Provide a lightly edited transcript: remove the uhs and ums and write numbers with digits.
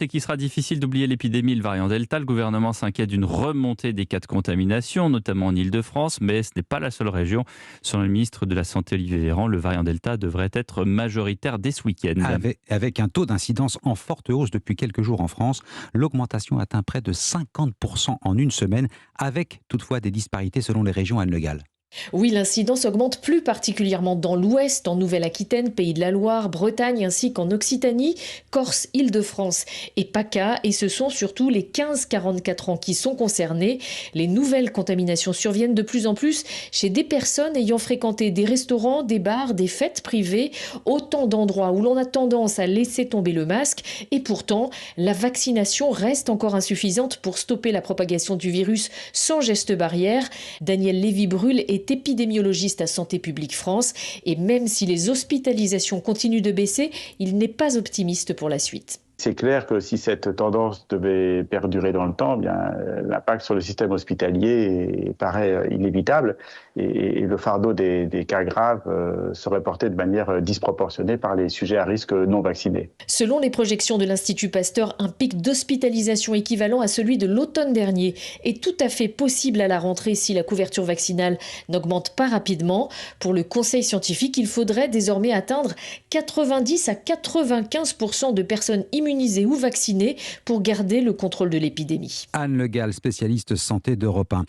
C'est qu'il sera difficile d'oublier l'épidémie, le variant Delta. Le gouvernement s'inquiète d'une remontée des cas de contamination, notamment en Île-de-France, mais ce n'est pas la seule région. Selon le ministre de la Santé, Olivier Véran, le variant Delta devrait être majoritaire dès ce week-end. Avec un taux d'incidence en forte hausse depuis quelques jours en France, l'augmentation atteint près de 50% en une semaine, avec toutefois des disparités selon les régions, Anne Le Gall. Oui, l'incidence augmente plus particulièrement dans l'Ouest, en Nouvelle-Aquitaine, Pays de la Loire, Bretagne, ainsi qu'en Occitanie, Corse, Île-de-France et PACA. Et ce sont surtout les 15-44 ans qui sont concernés. Les nouvelles contaminations surviennent de plus en plus chez des personnes ayant fréquenté des restaurants, des bars, des fêtes privées, autant d'endroits où l'on a tendance à laisser tomber le masque. Et pourtant, la vaccination reste encore insuffisante pour stopper la propagation du virus sans geste barrière. Daniel Lévy-Bruhl est épidémiologiste à Santé publique France et même si les hospitalisations continuent de baisser, il n'est pas optimiste pour la suite. C'est clair que si cette tendance devait perdurer dans le temps, eh bien, l'impact sur le système hospitalier paraît inévitable et le fardeau des cas graves serait porté de manière disproportionnée par les sujets à risque non vaccinés. Selon les projections de l'Institut Pasteur, un pic d'hospitalisation équivalent à celui de l'automne dernier est tout à fait possible à la rentrée si la couverture vaccinale n'augmente pas rapidement. Pour le Conseil scientifique, il faudrait désormais atteindre 90 à 95% de personnes immunisées ou vaccinés pour garder le contrôle de l'épidémie. Anne Le Gall, spécialiste santé d'Europe 1.